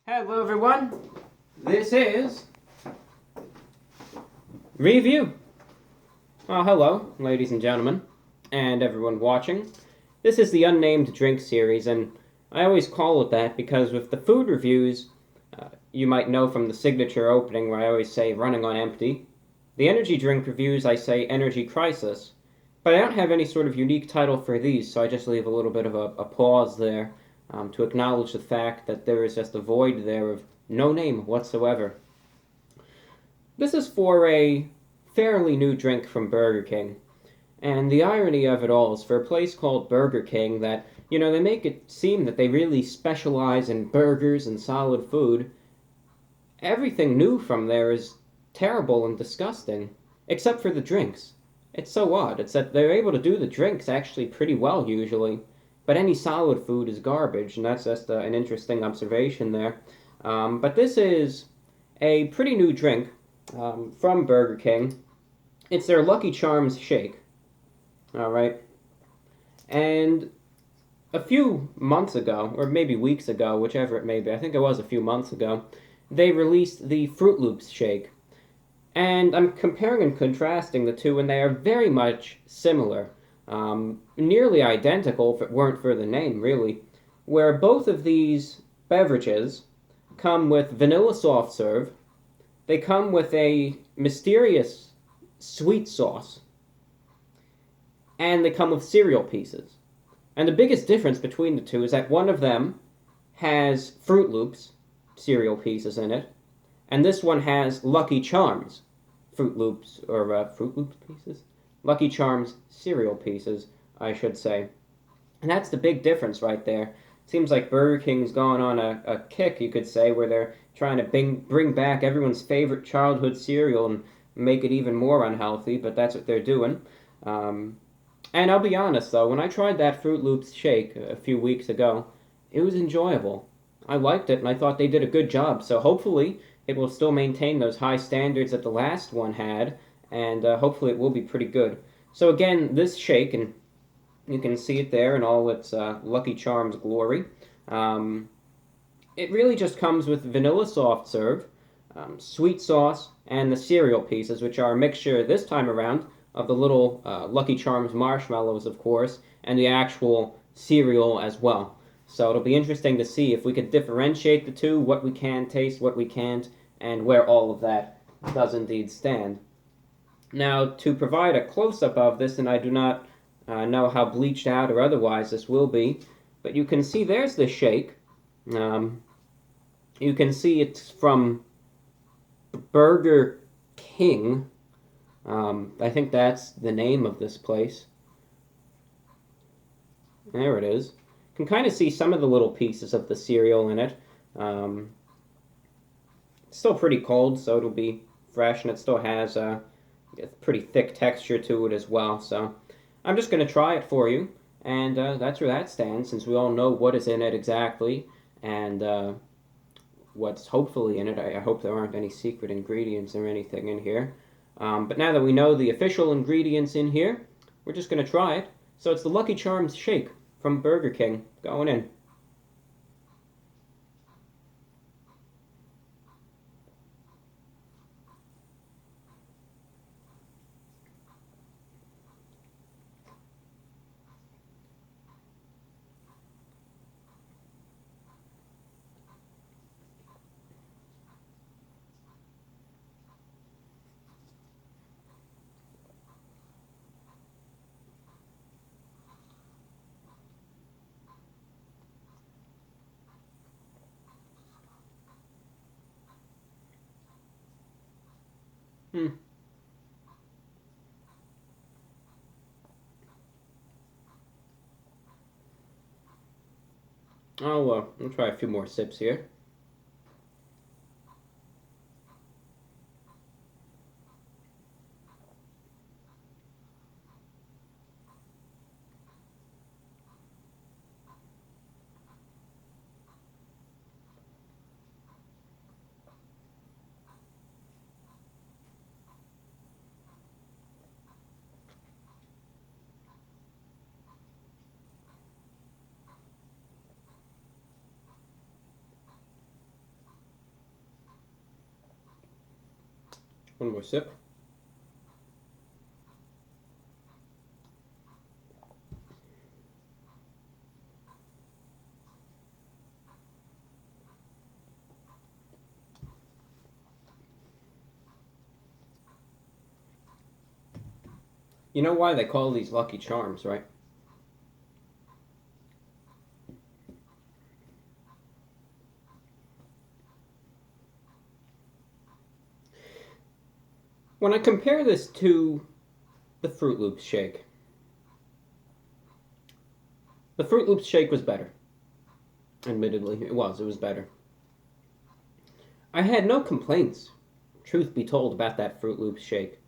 Hello everyone, this is Review. Well, hello, ladies and gentlemen, and everyone watching. This is the Unnamed Drink series, and I always call it that because with the food reviews, you might know from the signature opening where I always say running on empty. The energy drink reviews, I say energy crisis, but I don't have any sort of unique title for these, so I just leave a little bit of a pause there to acknowledge the fact that there is just a void there of no name whatsoever. This is for a fairly new drink from Burger King. And the irony of it all is for a place called Burger King that, they make it seem that they really specialize in burgers and solid food. Everything new from there is terrible and disgusting, except for the drinks. It's so odd. It's that they're able to do the drinks actually pretty well usually, but any solid food is garbage, and that's just an interesting observation there. But this is a pretty new drink from Burger King. It's their Lucky Charms shake. All right. And a few months ago, or maybe weeks ago, whichever it may be, I think it was a few months ago, they released the Fruit Loops shake. And I'm comparing and contrasting the two, and they are very much similar. Nearly identical if it weren't for the name, really. Where both of these beverages come with vanilla soft serve, they come with a mysterious sweet sauce, and they come with cereal pieces. And the biggest difference between the two is that one of them has Fruit Loops cereal pieces in it, and this one has Lucky Charms Fruit Loops pieces? Lucky Charms cereal pieces, I should say. And that's the big difference right there. Seems like Burger King's gone on a kick, you could say, where they're trying to bring back everyone's favorite childhood cereal and make it even more unhealthy, but that's what they're doing. And I'll be honest, though, when I tried that Fruit Loops shake a few weeks ago, it was enjoyable. I liked it, and I thought they did a good job, so hopefully it will still maintain those high standards that the last one had, and hopefully it will be pretty good. So again, this shake, and you can see it there in all its Lucky Charms glory. It really just comes with vanilla soft serve, sweet sauce, and the cereal pieces, which are a mixture this time around of the little Lucky Charms marshmallows, of course, and the actual cereal as well. So it'll be interesting to see if we could differentiate the two, what we can taste, what we can't, and where all of that does indeed stand. Now, to provide a close-up of this, and I do not know how bleached out or otherwise this will be, but you can see there's the shake. You can see it's from Burger King. I think that's the name of this place. There it is. You can kind of see some of the little pieces of the cereal in it. It's still pretty cold, so it'll be fresh, and it still has a pretty thick texture to it as well. So I'm just going to try it for you, and that's where that stands, since we all know what is in it exactly, and what's hopefully in it. I hope there aren't any secret ingredients or anything in here. But now that we know the official ingredients in here, we're just going to try it. So it's the Lucky Charms shake from Burger King going in. Hmm. I'll try a few more sips here. One more sip. You know why they call these Lucky Charms, right? When I compare this to the Fruit Loops shake, the Fruit Loops shake was better. Admittedly, it was better. I had no complaints, truth be told, about that Fruit Loops shake.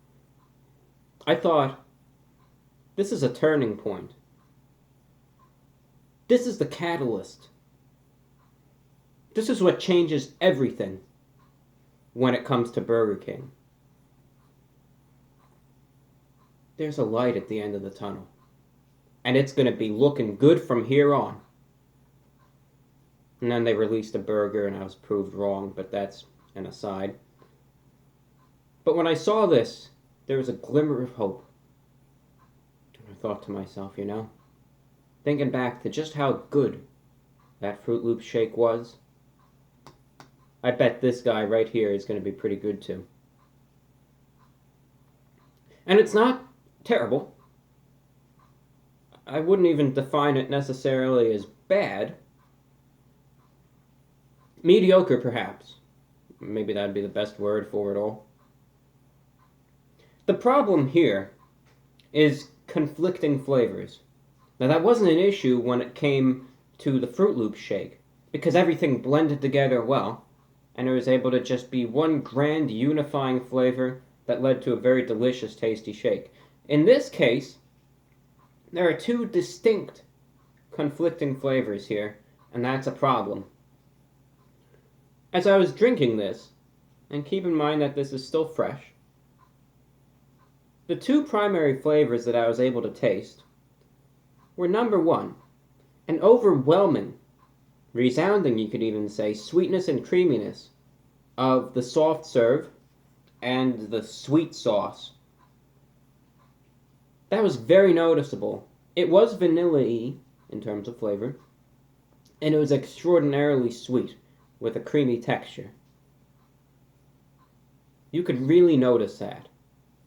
I thought, this is a turning point. This is the catalyst. This is what changes everything when it comes to Burger King. There's a light at the end of the tunnel. And it's going to be looking good from here on. And then they released a burger and I was proved wrong, but that's an aside. But when I saw this, there was a glimmer of hope. And I thought to myself, thinking back to just how good that Fruit Loops shake was, I bet this guy right here is going to be pretty good too. And it's not terrible. I wouldn't even define it necessarily as bad. Mediocre, perhaps. Maybe that'd be the best word for it all. The problem here is conflicting flavors. Now, that wasn't an issue when it came to the Fruit Loops shake, because everything blended together well, and it was able to just be one grand unifying flavor that led to a very delicious, tasty shake. In this case, there are two distinct conflicting flavors here, and that's a problem. As I was drinking this, and keep in mind that this is still fresh, the two primary flavors that I was able to taste were, number one, an overwhelming, resounding, you could even say, sweetness and creaminess of the soft serve and the sweet sauce. That was very noticeable. It was vanilla-y in terms of flavor, and it was extraordinarily sweet with a creamy texture. You could really notice that,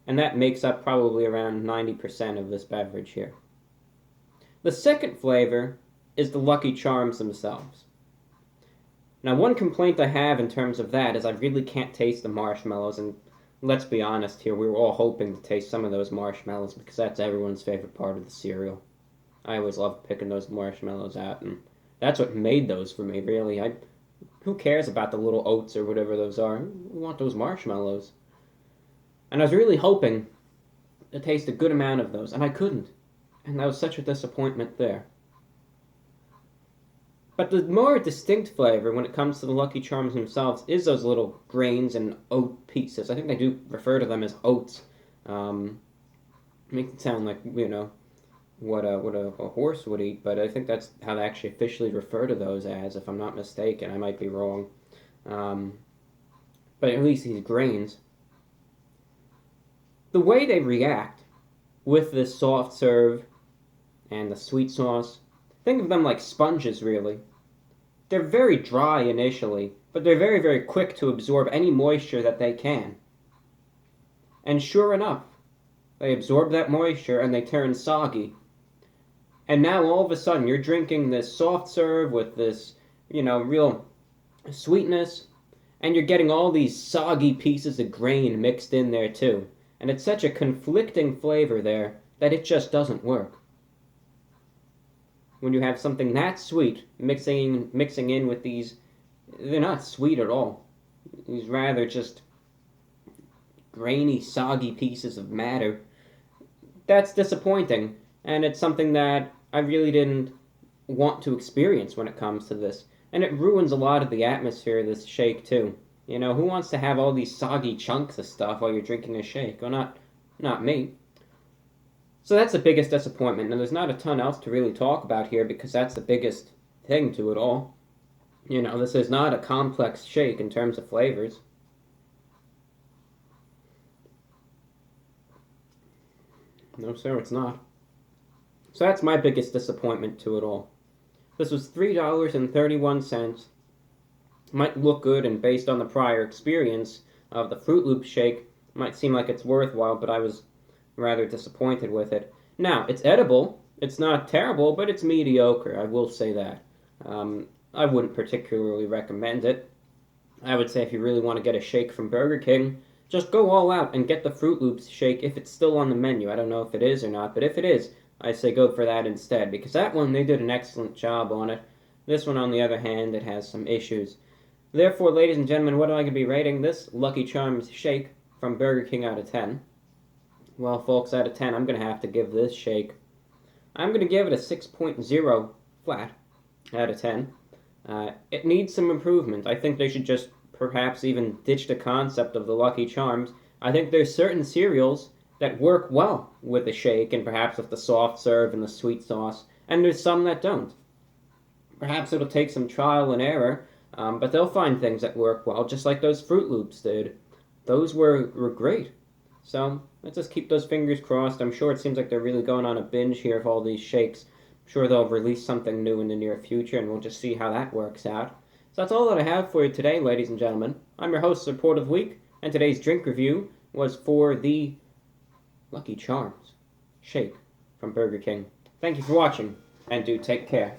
and that makes up probably around 90% of this beverage here. The second flavor is the Lucky Charms themselves. Now, one complaint I have in terms of that is I really can't taste the marshmallows, and let's be honest here, we were all hoping to taste some of those marshmallows because that's everyone's favorite part of the cereal. I always love picking those marshmallows out, and that's what made those for me, really. Who cares about the little oats or whatever those are? We want those marshmallows. And I was really hoping to taste a good amount of those, and I couldn't. And that was such a disappointment there. But the more distinct flavor when it comes to the Lucky Charms themselves is those little grains and oat pieces. I think they do refer to them as oats. Makes it sound like, what a horse would eat, but I think that's how they actually officially refer to those as, if I'm not mistaken. I might be wrong. But at least these grains, the way they react with this soft serve and the sweet sauce, think of them like sponges, really. They're very dry initially, but they're very, very quick to absorb any moisture that they can. And sure enough, they absorb that moisture and they turn soggy. And now all of a sudden you're drinking this soft serve with this, real sweetness, and you're getting all these soggy pieces of grain mixed in there too. And it's such a conflicting flavor there that it just doesn't work. When you have something that sweet mixing in with these, they're not sweet at all. These rather just grainy, soggy pieces of matter. That's disappointing, and it's something that I really didn't want to experience when it comes to this. And it ruins a lot of the atmosphere of this shake too. Who wants to have all these soggy chunks of stuff while you're drinking a shake? Well, not me. So that's the biggest disappointment, and there's not a ton else to really talk about here because that's the biggest thing to it all. This is not a complex shake in terms of flavors. No, sir, it's not. So that's my biggest disappointment to it all. This was $3.31. Might look good, and based on the prior experience of the Fruit Loop shake, might seem like it's worthwhile, but I was rather disappointed with it. Now, it's edible. It's not terrible, but it's mediocre, I will say that. I wouldn't particularly recommend it. I would say if you really want to get a shake from Burger King, just go all out and get the Fruit Loops shake if it's still on the menu. I don't know if it is or not, but if it is, I say go for that instead, because that one, they did an excellent job on it. This one, on the other hand, it has some issues. Therefore, ladies and gentlemen, what am I going to be rating this Lucky Charms shake from Burger King out of 10? Well, folks, out of 10, I'm going to have to give this shake, I'm going to give it a 6.0 flat out of 10. It needs some improvement. I think they should just perhaps even ditch the concept of the Lucky Charms. I think there's certain cereals that work well with the shake and perhaps with the soft serve and the sweet sauce, and there's some that don't. Perhaps it'll take some trial and error, but they'll find things that work well, just like those Fruit Loops did. Those were great. So let's just keep those fingers crossed. I'm sure it seems like they're really going on a binge here of all these shakes. I'm sure they'll release something new in the near future, and we'll just see how that works out. So that's all that I have for you today, ladies and gentlemen. I'm your host, Support of the Week, and today's drink review was for the Lucky Charms shake from Burger King. Thank you for watching, and do take care.